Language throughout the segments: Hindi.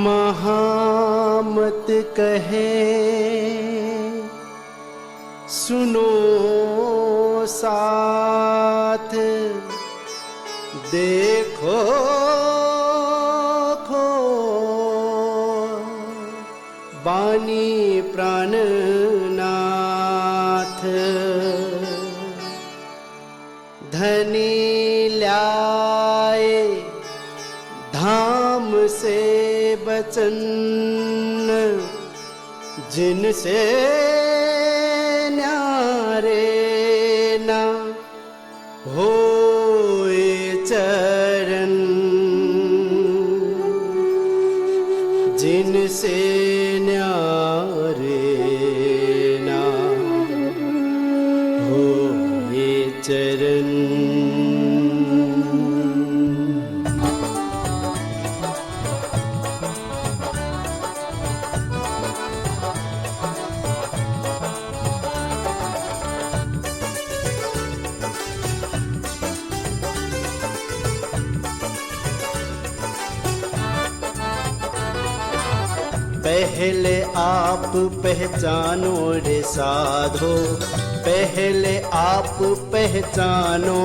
महामत कहे सुनो साथ, देखो खो बानी प्राणनाथ। धनी ल्याए धाम से बचन, जिनसे न्यारे ना होए चरण, जिनसे न्यारे ना होए चरण। पहले आप पहचानो रे साधो, पहले आप पहचानो,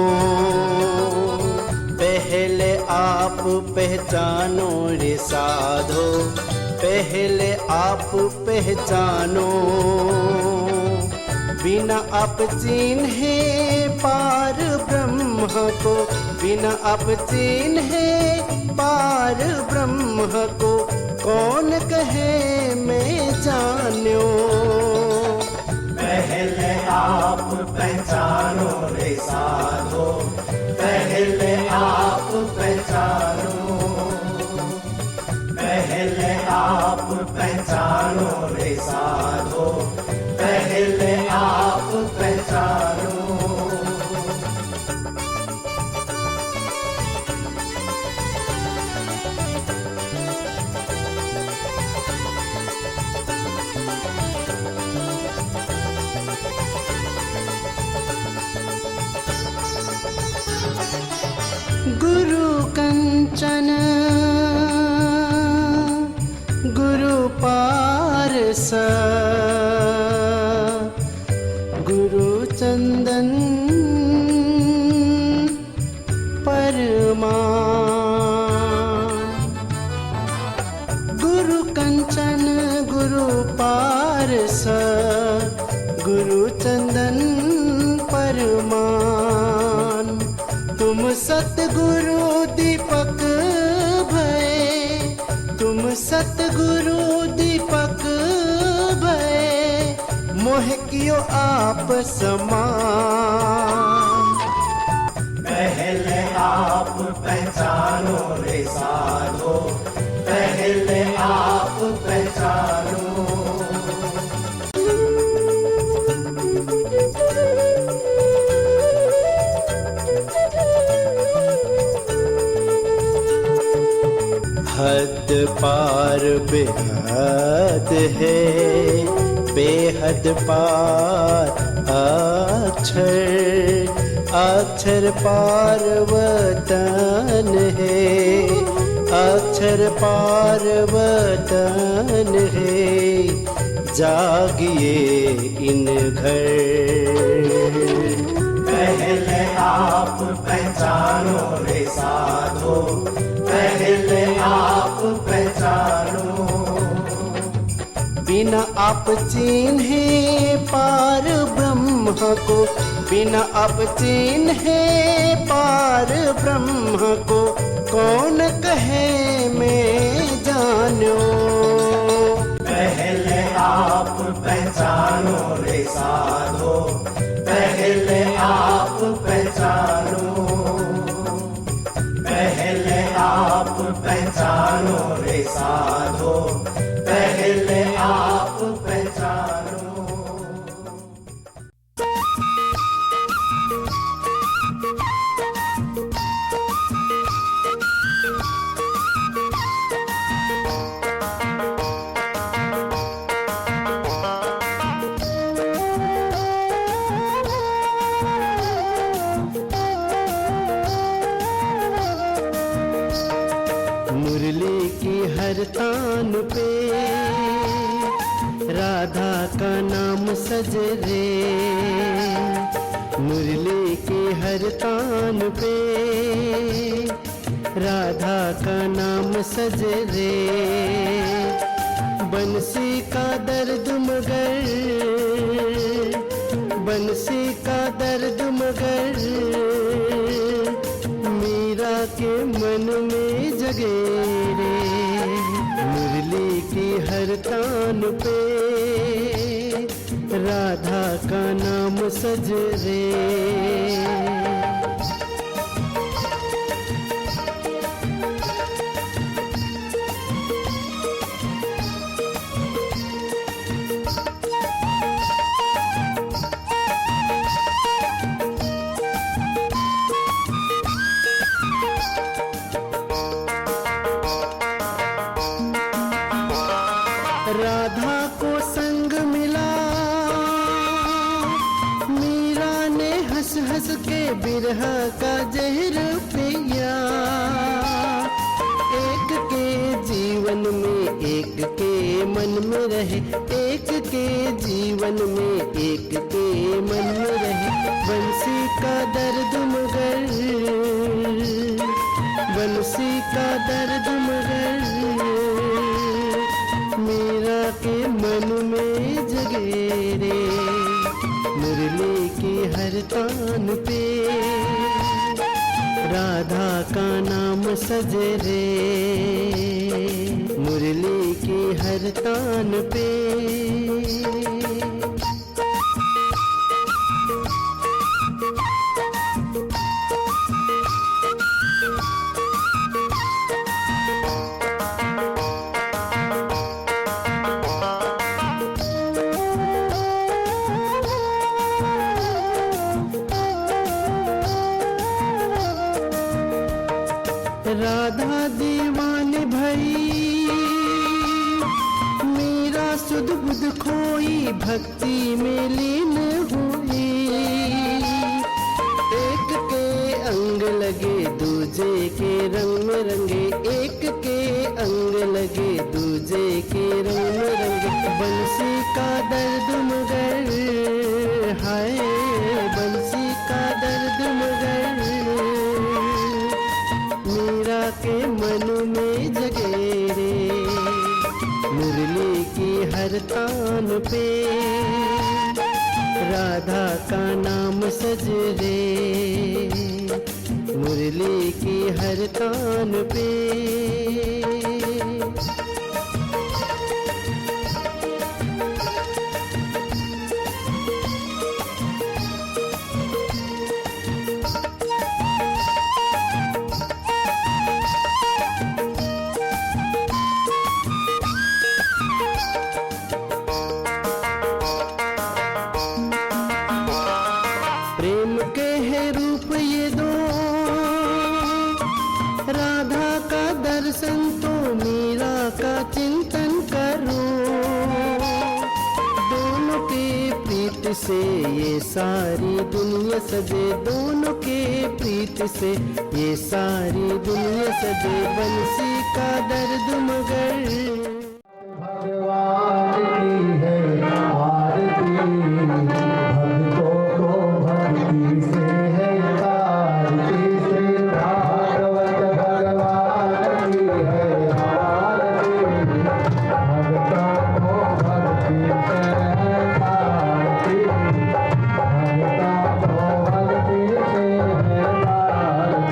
पहले आप पहचानो रे साधो, पहले आप पहचानो। बिना आप चिन्हे पार ब्रह्म को, बिना आप चिन्हे पार ब्रह्म को, कौन कहे मैं जान्यो। पहले आप पहचानो रे साधो, पहले आप पहचानो, पहले आप पहचानो रे साधो, पहले आप पहचानो। गुरु कंचन गुरु पारस, गुरु चंदन परमान। गुरु कंचन गुरु पारस, गुरु चंदन परमान। तुम सतगुरु दीपक भय, तुम सतगुरु दीपक भय, मोह कियो आप समान। पहले आप पहचानो रे साधो, पहले आप पहचानो। हद पार बेहद है, बेहद पार अक्षर, अक्षर पार वतन है, अक्षर पार वतन है। जागिए इन घर। पहले आप पहचानो रे साधो, पहले आप पहचानो। बिना आप चिन्हे पार ब्रह्म को, बिना आप चिन्हे पार ब्रह्म को, कौन कहे मैं जान्यो। पहले आप पहचानो रे साधो, पहले आप पहचानो, पहले आप पहचानो रे साधो, पहले आप पहचानो। मुरली की हर तान तान पे राधा का नाम सज रे, मुरली की हर तान पे राधा का नाम सज रे। बंसी का दर्द मगर, बंसी का दर्द मगर मीरा के मन में जगे रे, मुरली की हर तान पे राधा का नाम सज रे। राधा को संग मिला मीरा ने हंस हंस के बिरह का जहर पिया। एक के जीवन में एक के मन में रहे, एक के जीवन में एक के मन में रहे। बंसी का दर्द मगर, बंसी का दर्द मगर मीरा के मन में जगे रे, मुरली की हर तान पे राधा का नाम सज रे, मुरली की हर तान पे। राधा दीवानी भई मीरा सुध बुध खोई, भक्ति में लीन हुई। एक के अंग लगे दूजे के रंग में रंगे, एक के अंग लगे दूजे के रंग में रंगे। बंसी का दर्द मगर हाय, बंसी का दर्द मगर मीरा के मन में जगे रे, मुरली की हर तान पे राधा का नाम सज रे, मुरली की हर तान पे। प्रेम के है रूप ये दो, राधा का दर्शन तो मीरा का चिंतन करो। दोनों के प्रीत से ये सारी दुनिया सजे, दोनों के प्रीत से ये सारी दुनिया सजे। बंसी का दर्द मगर भगवान की है आरती, भक्तों को भक्ति से है आरती। श्री भागवत भगवान की है आरती, भक्तों को भक्ति से है आरती, भक्तों को भक्ति से है आरती।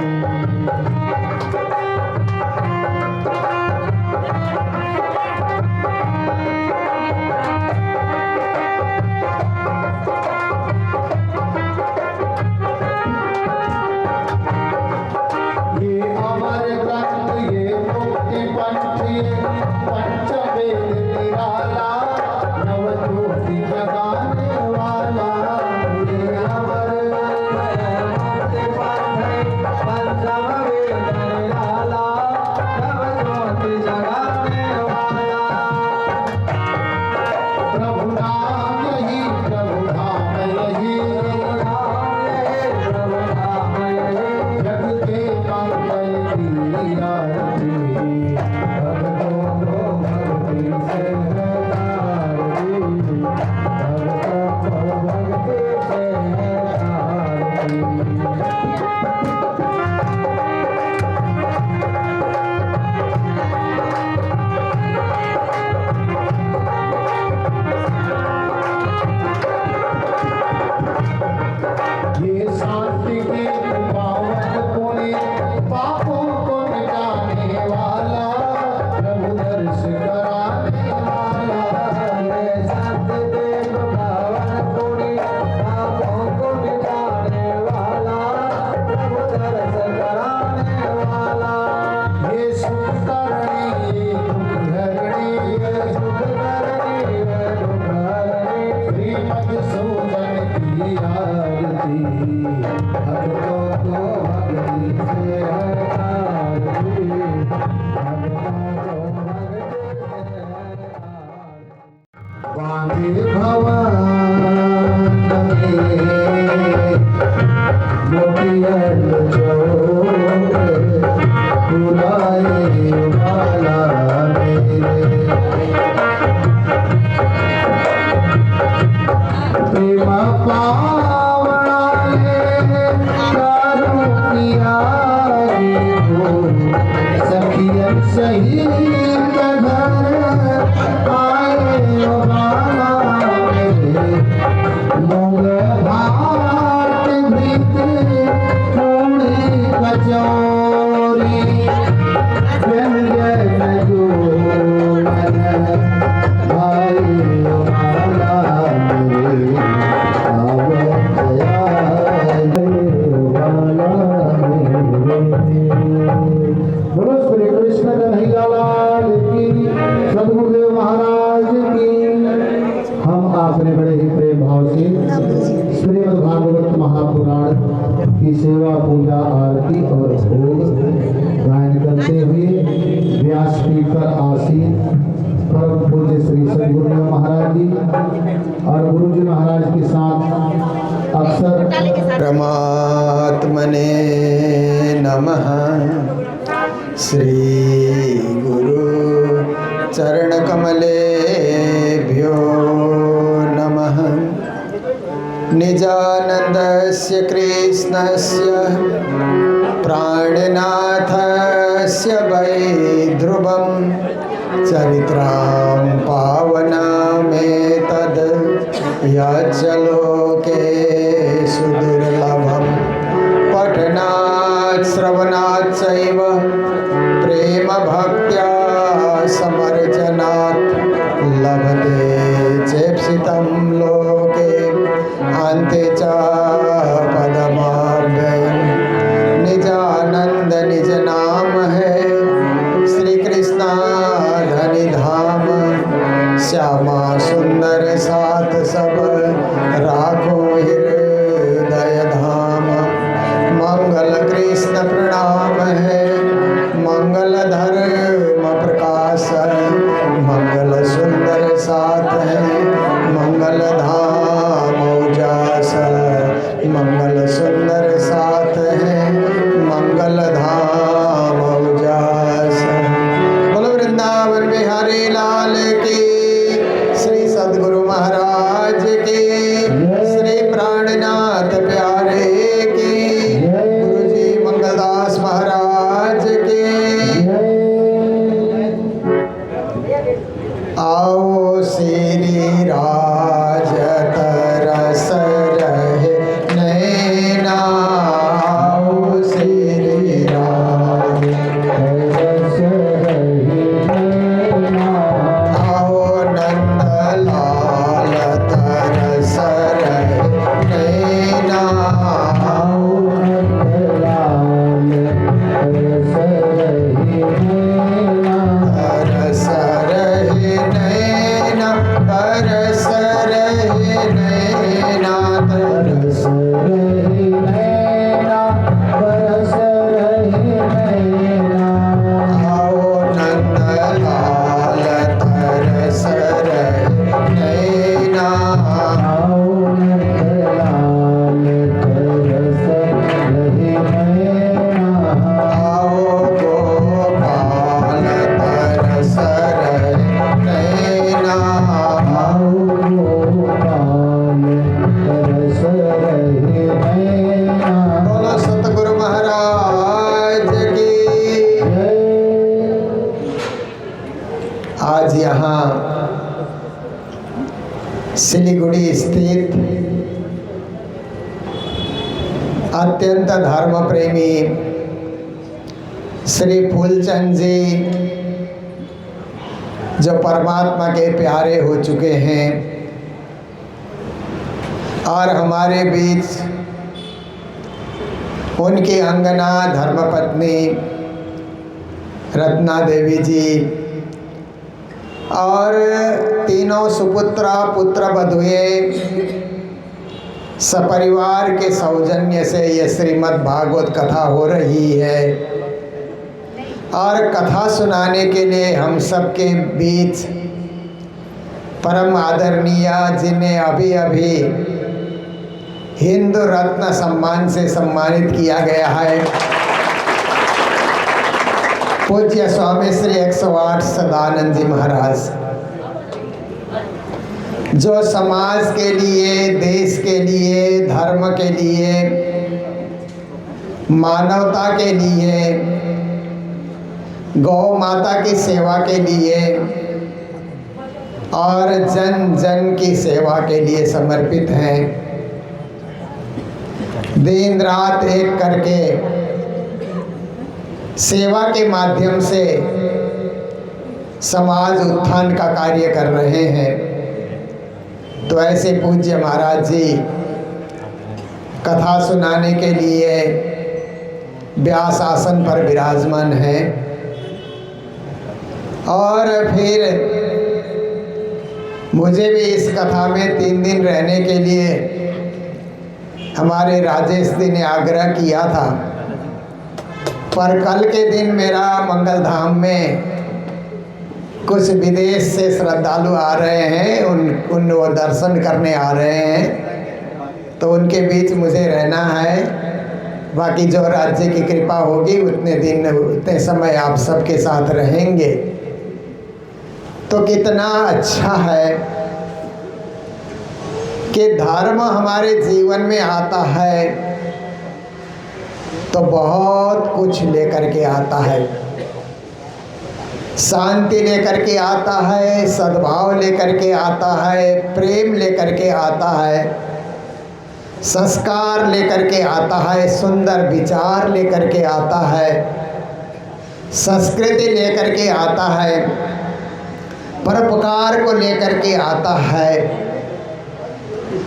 पंचवेद निराला, नवज्योति जगाने वाला। ये अमर पंचवेद निराला, नवज्योति जगाने वाला। प्रभु नाम यही, प्रभु नाम यही, प्रभु नाम यही। जग के मंगल की आरती, भक्तों को बांधे भवन में मोतियन चोर बुलाए वाला मेरे प्रेम पावना दारू पिया सखियन सही घर आए वाला मेरे मूल भात भीत पूरी कचौरी व्यंजन जोड़न आए वाला मेरे आवत आए वाला मेरे। बोलो श्री कृष्ण कन्हैया लाल की, सद्गुरुदेव महाराज की। हम आपने बड़े ही प्रेम भाव से श्रीमद् भागवत महापुराण की सेवा पूजा आरती और भोग गायन करते हुए व्यासपीठ पर आसीन परम पूज्य श्री सद्गुरुदेव महाराज जी और गुरु जी महाराज के साथ अक्सर परमात्मने नमः। श्री गुरु चरण कमलेभ्यो नमः। निजानन्दस्य कृष्णस्य प्राणनाथस्य वै ध्रुवं चरित्रं पावनमेतद् यच्च लोके सुदुर्लभं पठनात् श्रवणात् चैव प्रेम भक्त्या समर्जनात् लभते चेप्सितं लोके अन्ते च पदमाव्ययम्। निजानंद निज नाम है श्री कृष्णा धनि धाम। श्यामा सुंदर साथ सब राखो हृदय धाम। मंगल कृष्ण प्रणाम है मंगल धर्म प्रकाश। मंगल सुंदर साथ है मंगल धाम उजास। मंगल सुंदर साथ है मंगल धाम उजास। बोलो वृंदावन बिहारी लाल की, श्री सद्गुरु महाराज की, श्री प्राणनाथ प्यारे की, गुरु जी मंगलदास महाराज की। आओ श्री राज तरस रहे नैना। आओ श्री राज तरस रहे नैना। आओ नंद लाल तरस रहे नैना। आओ नंद लाल तरस रहे नैना। तरस रहे नैना। तरस रहे नैना। तरस रहे नैना। तरस रहे नैना। आओ नंद लाल तरस रहे नैना। आओ नंद लाल तरस रहे नैना। आओ गोपाल तरस रहे नैना। आओ गोपाल तरस रहे नैना। बोलो सतगुरु महाराज की। आज यहाँ सिलीगुड़ी स्थित अत्यंत धर्म प्रेमी श्री फूलचंद जी, जो परमात्मा के प्यारे हो चुके हैं और हमारे बीच उनकी अंगना धर्मपत्नी रत्ना देवी जी और तीनों सुपुत्रा पुत्र बधुए सपरिवार के सौजन्य से यह श्रीमद् भागवत कथा हो रही है। और कथा सुनाने के लिए हम सबके बीच परम आदरणीय, जिन्हें अभी अभी हिंदू रत्न सम्मान से सम्मानित किया गया है, पूज्य स्वामी श्री 108 सदानंद जी महाराज, जो समाज के लिए, देश के लिए, धर्म के लिए, मानवता के लिए, गौ माता की सेवा के लिए और जन जन की सेवा के लिए समर्पित हैं। दिन रात एक करके सेवा के माध्यम से समाज उत्थान का कार्य कर रहे हैं। तो ऐसे पूज्य महाराज जी कथा सुनाने के लिए व्यास आसन पर विराजमान हैं और फिर मुझे भी इस कथा में 3 दिन रहने के लिए हमारे राजेश जी ने आग्रह किया था, पर कल के दिन मेरा मंगल धाम में कुछ विदेश से श्रद्धालु आ रहे हैं, उन वो दर्शन करने आ रहे हैं, तो उनके बीच मुझे रहना है। बाकी जो राज्य की कृपा होगी उतने दिन, उतने समय आप सबके साथ रहेंगे। तो कितना अच्छा है कि धर्म हमारे जीवन में आता है तो बहुत कुछ लेकर के आता है। शांति लेकर के आता है, सद्भाव लेकर के आता है, प्रेम लेकर के आता है, संस्कार लेकर के आता है, सुंदर विचार लेकर के आता है, संस्कृति लेकर के आता है, परोपकार को लेकर के आता है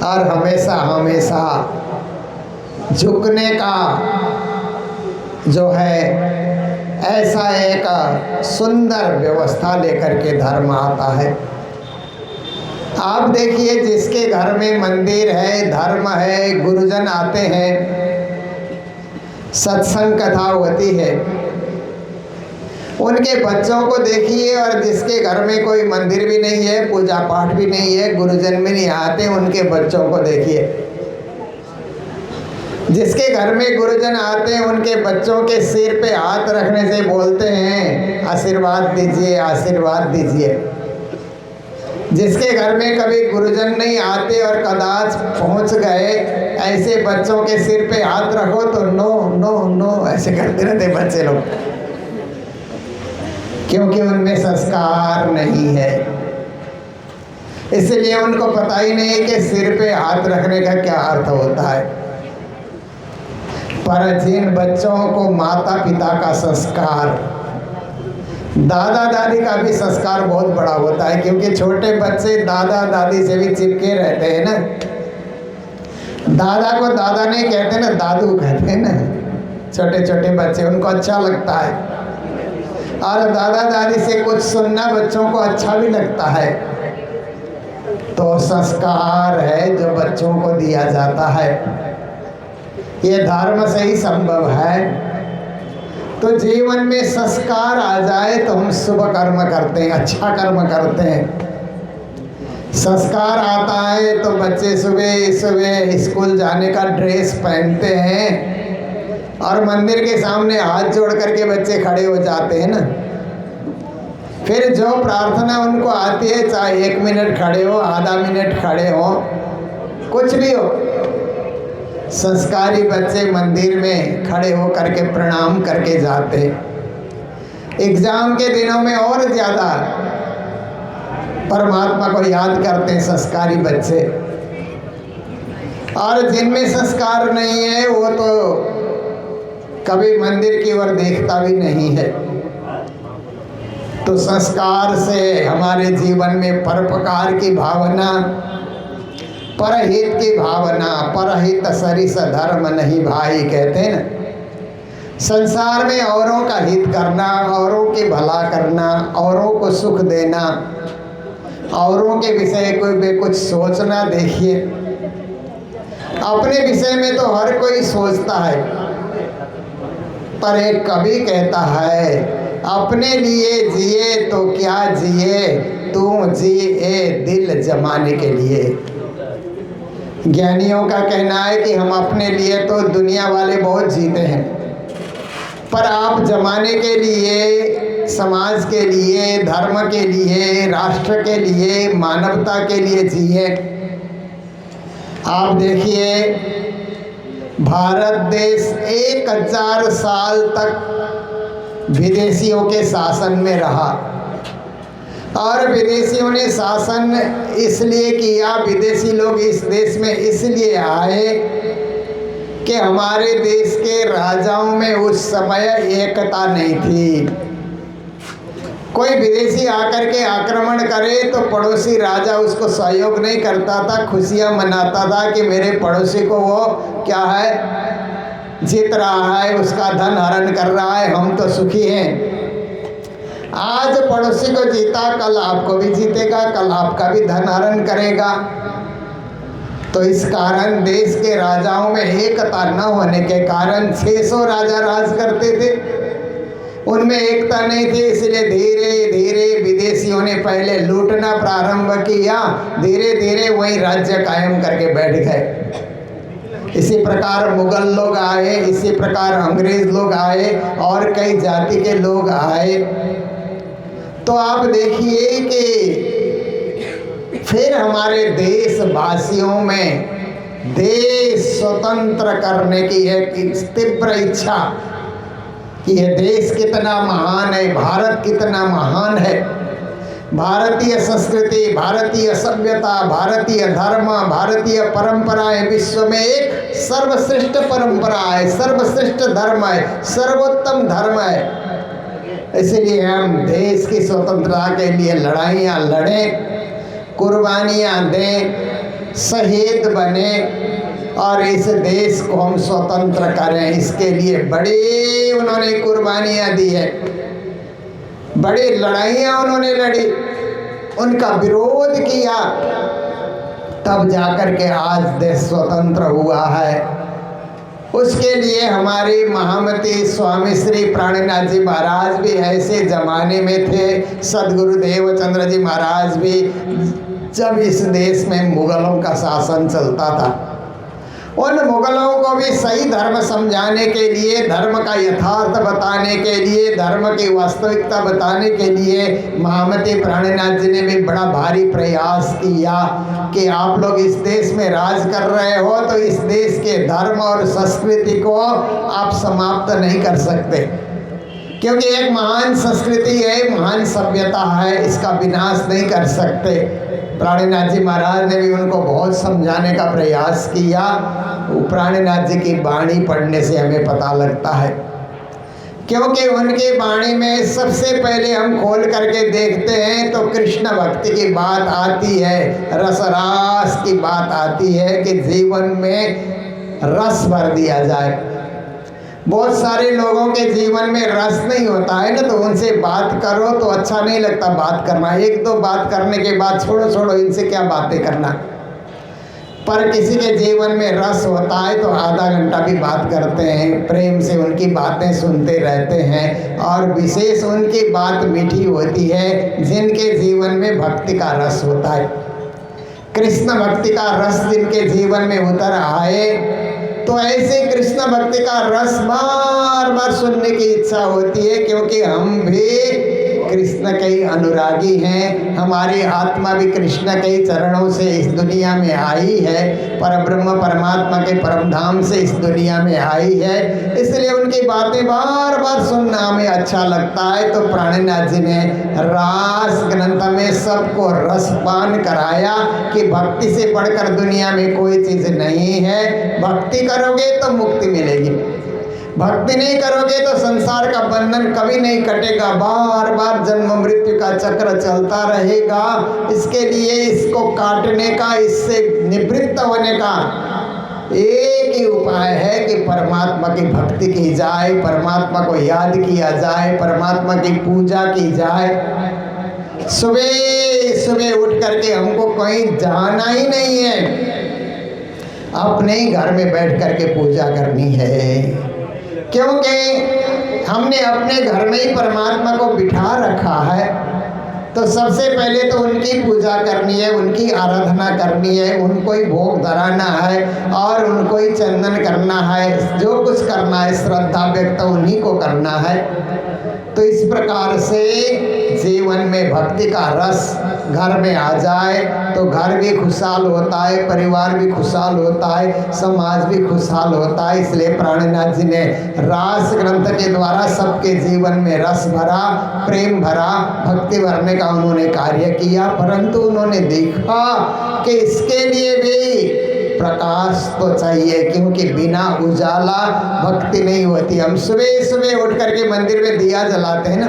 और हमेशा हमेशा झुकने का जो है ऐसा एक सुंदर व्यवस्था लेकर के धर्म आता है। आप देखिए, जिसके घर में मंदिर है, धर्म है, गुरुजन आते हैं, सत्संग कथा होती है, उनके बच्चों को देखिए, और जिसके घर में कोई मंदिर भी नहीं है, पूजा पाठ भी नहीं है, गुरुजन भी नहीं आते, उनके बच्चों को देखिए। जिसके घर में गुरुजन आते हैं उनके बच्चों के सिर पे हाथ रखने से बोलते हैं आशीर्वाद दीजिए, आशीर्वाद दीजिए। जिसके घर में कभी गुरुजन नहीं आते और कदाच पहुंच गए, ऐसे बच्चों के सिर पे हाथ रखो तो नो नो नो ऐसे करते रहते बच्चे लोग, क्योंकि उनमें संस्कार नहीं है। इसलिए उनको पता ही नहीं कि सिर पे हाथ रखने का क्या अर्थ होता है। पर जिन बच्चों को माता पिता का संस्कार, दादा दादी का भी संस्कार बहुत बड़ा होता है, क्योंकि छोटे बच्चे दादा दादी से भी चिपके रहते हैं ना। दादा को दादा नहीं कहते ना, दादू कहते हैं ना। छोटे छोटे बच्चे, उनको अच्छा लगता है, और दादा दादी से कुछ सुनना बच्चों को अच्छा भी लगता है। तो संस्कार है जो बच्चों को दिया जाता है, ये धर्म से ही संभव है। तो जीवन में संस्कार आ जाए तो हम शुभ कर्म करते हैं, अच्छा कर्म करते हैं। संस्कार आता है तो बच्चे सुबह सुबह स्कूल जाने का ड्रेस पहनते हैं और मंदिर के सामने हाथ जोड़ करके बच्चे खड़े हो जाते हैं ना। फिर जो प्रार्थना उनको आती है, चाहे 1 मिनट खड़े हो, आधा मिनट खड़े हो, कुछ भी हो, संस्कारी बच्चे मंदिर में खड़े हो करके प्रणाम करके जाते। एग्जाम के दिनों में और ज़्यादा परमात्मा को याद करते हैं संस्कारी बच्चे। और जिनमें संस्कार नहीं है वो तो कभी मंदिर की ओर देखता भी नहीं है। तो संस्कार से हमारे जीवन में परोपकार की भावना, परहित की भावना, परहित सरिस धर्म नहीं भाई कहते हैं ना। संसार में औरों का हित करना, औरों की भला करना, औरों को सुख देना, औरों के विषय कोई कुछ सोचना। देखिए, अपने विषय में तो हर कोई सोचता है, पर एक कवि कहता है अपने लिए जिए तो क्या जिए, तू जिए दिल जमाने के लिए। ज्ञानियों का कहना है कि हम अपने लिए तो दुनिया वाले बहुत जीते हैं, पर आप जमाने के लिए, समाज के लिए, धर्म के लिए, राष्ट्र के लिए, मानवता के लिए जिए। आप देखिए, भारत देश 1000 साल तक विदेशियों के शासन में रहा, और विदेशियों ने शासन इसलिए किया, विदेशी लोग इस देश में इसलिए आए कि हमारे देश के राजाओं में उस समय एकता नहीं थी। कोई विदेशी आकर के आक्रमण करे तो पड़ोसी राजा उसको सहयोग नहीं करता था, खुशियां मनाता था कि मेरे पड़ोसी को वो क्या है, जीत रहा है, उसका धन हरण कर रहा है, हम तो सुखी हैं। आज पड़ोसी को जीता, कल आपको भी जीतेगा, कल आपका भी धन हरण करेगा। तो इस कारण देश के राजाओं में एकता न होने के कारण 600 राजा राज करते थे, उनमें एकता नहीं थी। इसलिए धीरे धीरे विदेशियों ने पहले लूटना प्रारंभ किया, धीरे धीरे वही राज्य कायम करके बैठ गए। इसी प्रकार मुगल लोग आए, इसी प्रकार अंग्रेज लोग आए और कई जाति के लोग आए। तो आप देखिए कि फिर हमारे देशवासियों में देश स्वतंत्र करने की एक तीव्र इच्छा कि यह देश कितना महान है, भारत कितना महान है। भारतीय संस्कृति, भारतीय सभ्यता, भारतीय धर्म, भारतीय परंपराएं विश्व में एक सर्वश्रेष्ठ परंपरा है, सर्वश्रेष्ठ धर्म है, सर्वोत्तम धर्म है। इसलिए हम देश की स्वतंत्रता के लिए लड़ाइयाँ लड़ें, कुर्बानियाँ दें, शहीद बने और इस देश को हम स्वतंत्र करें। इसके लिए बड़ी उन्होंने कुर्बानियाँ दी है, बड़ी लड़ाइयाँ उन्होंने लड़ी, उनका विरोध किया, तब जाकर के आज देश स्वतंत्र हुआ है। उसके लिए हमारे महामती स्वामी श्री प्राणनाथ जी महाराज भी ऐसे जमाने में थे, सदगुरु देवचंद्र जी महाराज भी, जब इस देश में मुगलों का शासन चलता था। उन मुगलों को भी सही धर्म समझाने के लिए, धर्म का यथार्थ बताने के लिए, धर्म की वास्तविकता बताने के लिए महामती प्राणनाथ जी ने भी बड़ा भारी प्रयास किया कि आप लोग इस देश में राज कर रहे हो तो इस देश के धर्म और संस्कृति को आप समाप्त नहीं कर सकते, क्योंकि एक महान संस्कृति है, महान सभ्यता है, इसका विनाश नहीं कर सकते। प्राणनाथ जी महाराज ने भी उनको बहुत समझाने का प्रयास किया। प्राणनाथ जी की वाणी पढ़ने से हमें पता लगता है, क्योंकि उनकी वाणी में सबसे पहले हम खोल करके देखते हैं तो कृष्ण भक्ति की बात आती है, रसरास की बात आती है कि जीवन में रस भर दिया जाए। बहुत सारे लोगों के जीवन में रस नहीं होता है ना, तो उनसे बात करो तो अच्छा नहीं लगता बात करना, एक दो बात करने के बाद छोड़ो इनसे क्या बातें करना। पर किसी के जीवन में रस होता है तो आधा घंटा भी बात करते हैं, प्रेम से उनकी बातें सुनते रहते हैं, और विशेष उनकी बात मीठी होती है जिनके जीवन में भक्ति का रस होता है। कृष्ण भक्ति का रस जिनके जीवन में उतर आए तो ऐसे कृष्ण भक्ति का रस बार बार सुनने की इच्छा होती है, क्योंकि हम भी कृष्ण के ही अनुरागी हैं। हमारी आत्मा भी कृष्ण के ही चरणों से इस दुनिया में आई है, परब्रह्म परमात्मा के परम धाम से इस दुनिया में आई है, इसलिए उनकी बातें बार बार सुनना हमें अच्छा लगता है। तो प्राणनाथ जी ने रास ग्रंथ में सबको रसपान कराया कि भक्ति से बढ़कर दुनिया में कोई चीज़ नहीं है। भक्ति करोगे तो मुक्ति मिलेगी, भक्ति नहीं करोगे तो संसार का बंधन कभी नहीं कटेगा, बार बार जन्म मृत्यु का चक्र चलता रहेगा। इसके लिए इसको काटने का, इससे निवृत्त होने का एक ही उपाय है कि परमात्मा की भक्ति की जाए, परमात्मा को याद किया जाए, परमात्मा की पूजा की जाए। सुबह सुबह उठ करके हमको कहीं जाना ही नहीं है, अपने ही घर में बैठ करके पूजा करनी है, क्योंकि हमने अपने घर में ही परमात्मा को बिठा रखा है, तो सबसे पहले तो उनकी पूजा करनी है, उनकी आराधना करनी है, उनको ही भोग धराना है और उनको ही चंदन करना है। जो कुछ करना है श्रद्धा व्यक्त उन्हीं को करना है। तो इस प्रकार से जीवन में भक्ति का रस घर में आ जाए तो घर भी खुशहाल होता है, परिवार भी खुशहाल होता है, समाज भी खुशहाल होता है। इसलिए प्राणनाथ जी ने रास ग्रंथ के द्वारा सबके जीवन में रस भरा, प्रेम भरा, भक्ति भरने का उन्होंने कार्य किया। परंतु उन्होंने देखा कि इसके लिए भी प्रकाश तो चाहिए, क्योंकि बिना उजाला भक्ति नहीं होती। हम सुबह सुबह उठ करके मंदिर में दिया जलाते हैं ना,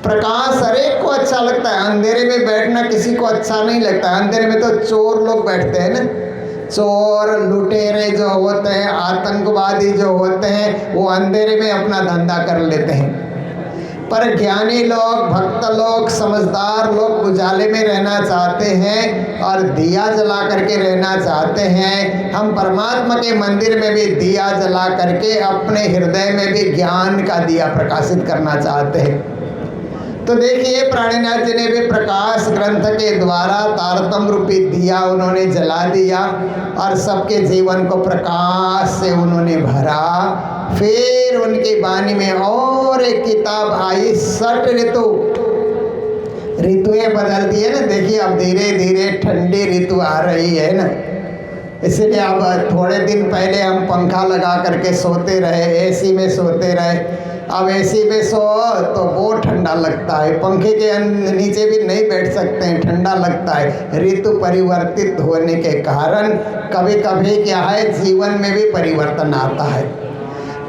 प्रकाश हर एक को अच्छा लगता है, अंधेरे में बैठना किसी को अच्छा नहीं लगता। अंधेरे में तो चोर लोग बैठते हैं ना, चोर लुटेरे जो होते हैं, आतंकवादी जो होते हैं, वो अंधेरे में अपना धंधा कर लेते हैं। पर ज्ञानी लोग, भक्त लोग, समझदार लोग उजाले में रहना चाहते हैं और दिया जला करके रहना चाहते हैं। हम परमात्मा के मंदिर में भी दिया जला करके अपने हृदय में भी ज्ञान का दिया प्रकाशित करना चाहते हैं। तो देखिए प्राणनाथ जी ने भी प्रकाश ग्रंथ के द्वारा तारतम्य रूपी दिया उन्होंने जला दिया और सबके जीवन को प्रकाश से उन्होंने भरा। फिर उनकी वाणी में और एक किताब आई, 6 ऋतु। ऋतुएं बदलती है ना, देखिए अब धीरे धीरे ठंडी ऋतु आ रही है ना, इसलिए अब थोड़े दिन पहले हम पंखा लगा करके सोते रहे, एसी में सोते रहे। अब एसी में सो तो बहुत ठंडा लगता है, पंखे के नीचे भी नहीं बैठ सकते हैं, ठंडा लगता है। ऋतु परिवर्तित होने के कारण कभी कभी क्या है, जीवन में भी परिवर्तन आता है।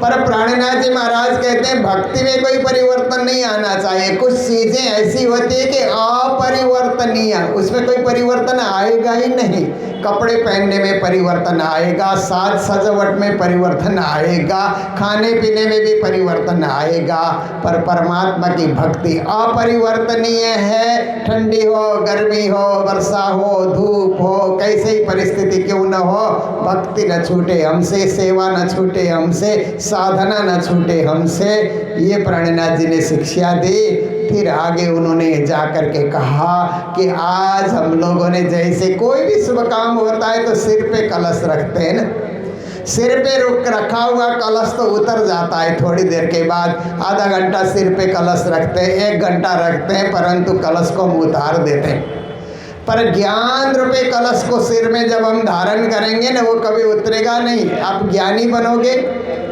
पर प्राणनाथ जी महाराज कहते हैं भक्ति में कोई परिवर्तन नहीं आना चाहिए। कुछ चीज़ें ऐसी होती है कि अपरिवर्तनीय, उसमें कोई परिवर्तन आएगा ही नहीं। कपड़े पहनने में परिवर्तन आएगा, साज सजावट में परिवर्तन आएगा, खाने पीने में भी परिवर्तन आएगा। पर परमात्मा की भक्ति अपरिवर्तनीय है। ठंडी हो, गर्मी हो, वर्षा हो, धूप हो, कैसे ही परिस्थिति क्यों न हो, भक्ति न छूटे हमसे, सेवा न छूटे हमसे, साधना न छूटे हमसे। ये प्राणनाथ जी ने शिक्षा दी। फिर आगे उन्होंने जा कर के कहा कि आज हम लोगों ने जैसे कोई भी शुभ काम होता है तो सिर पे कलश रखते हैं ना, सिर पे रखा हुआ कलश तो उतर जाता है थोड़ी देर के बाद। आधा घंटा सिर पे कलश रखते हैं, 1 घंटा रखते हैं, परंतु कलश को हम उतार देते हैं। पर ज्ञान रूपे कलश को सिर में जब हम धारण करेंगे ना, वो कभी उतरेगा नहीं। आप ज्ञानी बनोगे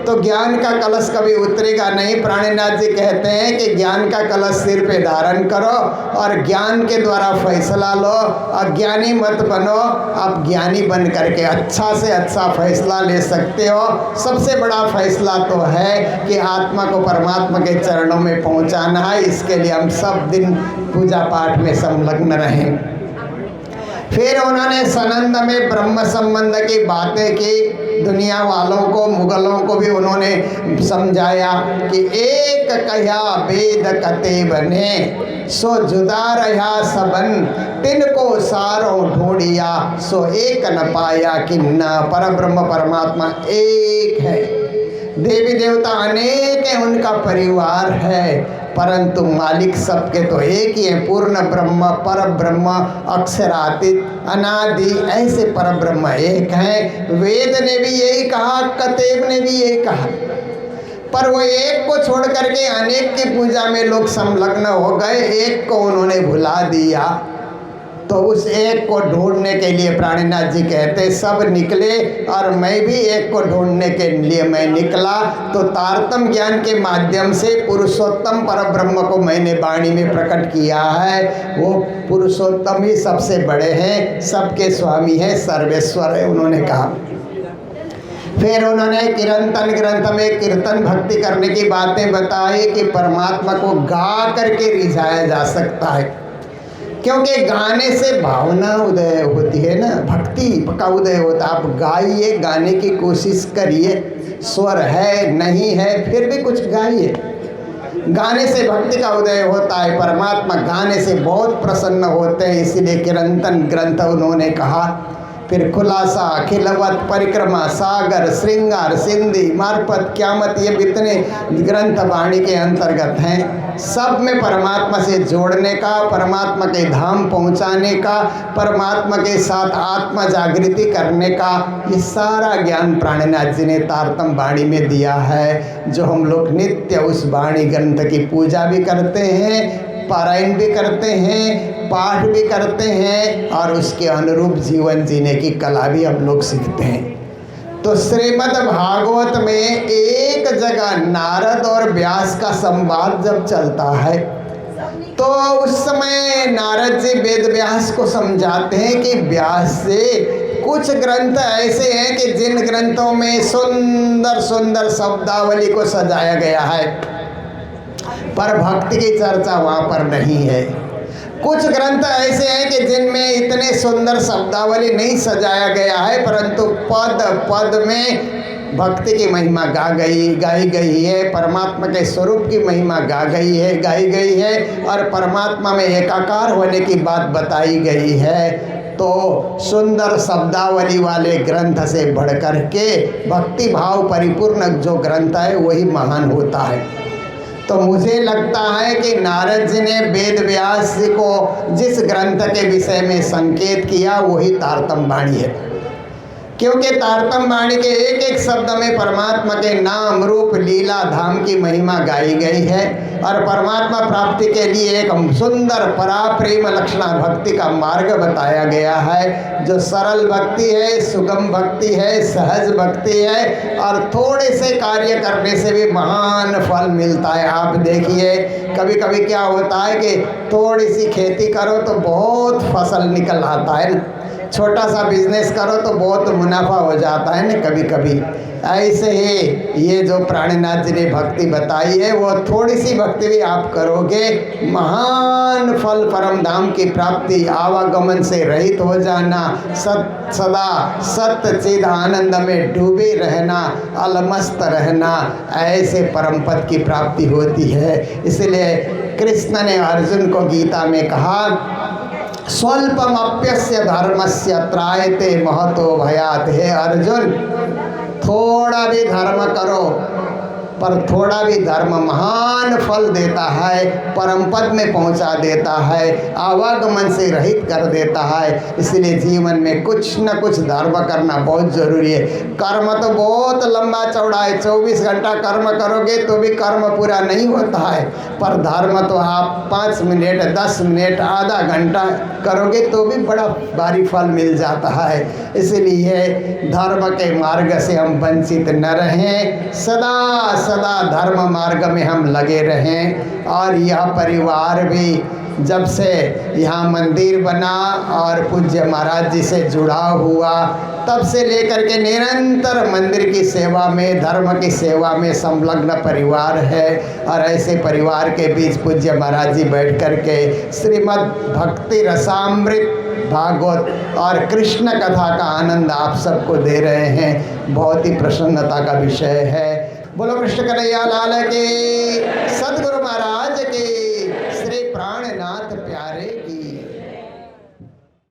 तो ज्ञान का कलश कभी उतरेगा नहीं। प्राणनाथ जी कहते हैं कि ज्ञान का कलश सिर पे धारण करो और ज्ञान के द्वारा फैसला लो। अज्ञानी मत बनो, आप ज्ञानी बन करके अच्छा से अच्छा फैसला ले सकते हो। सबसे बड़ा फैसला तो है कि आत्मा को परमात्मा के चरणों में पहुंचाना है। इसके लिए हम सब दिन पूजा पाठ में संलग्न रहें। फिर उन्होंने सनंद में ब्रह्म संबंध की बातें की। दुनिया वालों को, मुगलों को भी उन्होंने समझाया कि एक कह्या वेद कते बने, सो जुदा रहा सबन, तिनको सारों ढूंढिया, सो एक न पाया किन्ना। पर ब्रह्म परमात्मा एक है, देवी देवता अनेक हैं, उनका परिवार है, परंतु मालिक सबके तो एक ही है। पूर्ण ब्रह्म, पर ब्रह्म, अक्षरातीत, अनादि, ऐसे पर ब्रह्म एक हैं। वेद ने भी यही कहा, कतेब ने भी यही कहा। पर वो एक को छोड़ करके अनेक की पूजा में लोग संलग्न हो गए, एक को उन्होंने भुला दिया। तो उस एक को ढूंढने के लिए प्राणनाथ जी कहते सब निकले और मैं भी एक को ढूंढने के लिए मैं निकला। तो तारतम्य ज्ञान के माध्यम से पुरुषोत्तम परब्रह्म को मैंने वाणी में प्रकट किया है। वो पुरुषोत्तम ही सबसे बड़े हैं, सबके स्वामी हैं, सर्वेश्वर है, उन्होंने कहा। फिर उन्होंने कीर्तन ग्रंथ में कीर्तन भक्ति करने की बातें बताई कि परमात्मा को गा करके रिझाया जा सकता है, क्योंकि गाने से भावना उदय होती है ना, भक्ति का उदय होता है। आप गाइए, गाने की कोशिश करिए, स्वर है नहीं है फिर भी कुछ गाइए, गाने से भक्ति का उदय होता है। परमात्मा गाने से बहुत प्रसन्न होते हैं, इसीलिए कीर्तन ग्रंथ उन्होंने कहा फिर खुलासा, खिलवत, परिक्रमा, सागर, श्रृंगार, सिंधी, मार्फत, क्यामत, ये जितने ग्रंथ वाणी के अंतर्गत हैं, सब में परमात्मा से जोड़ने का, परमात्मा के धाम पहुंचाने का, परमात्मा के साथ आत्मा जागृति करने का, ये सारा ज्ञान प्राणनाथ जी ने तारतम वाणी में दिया है। जो हम लोग नित्य उस वाणी ग्रंथ की पूजा भी करते हैं, पारायण भी करते हैं, पाठ भी करते हैं और उसके अनुरूप जीवन जीने की कला भी हम लोग सीखते हैं। तो श्रीमद् भागवत में एक जगह नारद और व्यास का संवाद जब चलता है तो उस समय नारद जी वेद व्यास को समझाते हैं कि व्यास से कुछ ग्रंथ ऐसे हैं कि जिन ग्रंथों में सुंदर सुंदर शब्दावली को सजाया गया है, पर भक्ति की चर्चा वहाँ पर नहीं है। कुछ ग्रंथ ऐसे हैं कि जिनमें इतने सुंदर शब्दावली नहीं सजाया गया है, परंतु पद पद में भक्ति की महिमा गाई गई है, परमात्मा के स्वरूप की महिमा गाई गई है और परमात्मा में एकाकार होने की बात बताई गई है। तो सुंदर शब्दावली वाले ग्रंथ से बढ़कर के भक्ति भाव परिपूर्ण जो ग्रंथ है वही महान होता है। तो मुझे लगता है कि नारद जी ने वेद व्यास जी को जिस ग्रंथ के विषय में संकेत किया वही तारतम वाणी है, क्योंकि तारतम वाणी के एक एक शब्द में परमात्मा के नाम रूप लीला धाम की महिमा गाई गई है और परमात्मा प्राप्ति के लिए एक सुंदर पराप्रेम लक्षणा भक्ति का मार्ग बताया गया है, जो सरल भक्ति है, सुगम भक्ति है, सहज भक्ति है और थोड़े से कार्य करने से भी महान फल मिलता है। आप देखिए कभी कभी क्या होता है कि थोड़ी सी खेती करो तो बहुत फसल निकल आता है ना, छोटा सा बिजनेस करो तो बहुत मुनाफा हो जाता है ना कभी कभी। ऐसे ही ये जो प्राणनाथ जी ने भक्ति बताई है, वो थोड़ी सी भक्ति भी आप करोगे, महान फल परम धाम की प्राप्ति, आवागमन से रहित हो जाना, सदा सत्य चिद आनंद में डूबे रहना, अलमस्त रहना, ऐसे परम पद की प्राप्ति होती है। इसलिए कृष्ण ने अर्जुन को गीता में कहा, स्वल्पमप्यस्य धर्मस्य त्रायते महतो भयात्। हे अर्जुन, थोड़ा भी धर्म करो, पर थोड़ा भी धर्म महान फल देता है, परम पद में पहुंचा देता है, आवागमन से रहित कर देता है। इसलिए जीवन में कुछ न कुछ धर्म करना बहुत ज़रूरी है। कर्म तो बहुत लंबा चौड़ा है, 24 घंटा कर्म करोगे तो भी कर्म पूरा नहीं होता है, पर धर्म तो आप 5 मिनट 10 मिनट आधा घंटा करोगे तो भी बड़ा भारी फल मिल जाता है। इसलिए धर्म के मार्ग से हम वंचित न रहें, सदा सदा धर्म मार्ग में हम लगे रहें। और यह परिवार भी जब से यहाँ मंदिर बना और पूज्य महाराज जी से जुड़ा हुआ, तब से लेकर के निरंतर मंदिर की सेवा में, धर्म की सेवा में संलग्न परिवार है। और ऐसे परिवार के बीच पूज्य महाराज जी बैठ कर के श्रीमद् भक्ति रसामृत भागवत और कृष्ण कथा का आनंद आप सबको दे रहे हैं, बहुत ही प्रसन्नता का विषय है। बोलो कृष्ण कन्हैया लाल की। सद्गुरु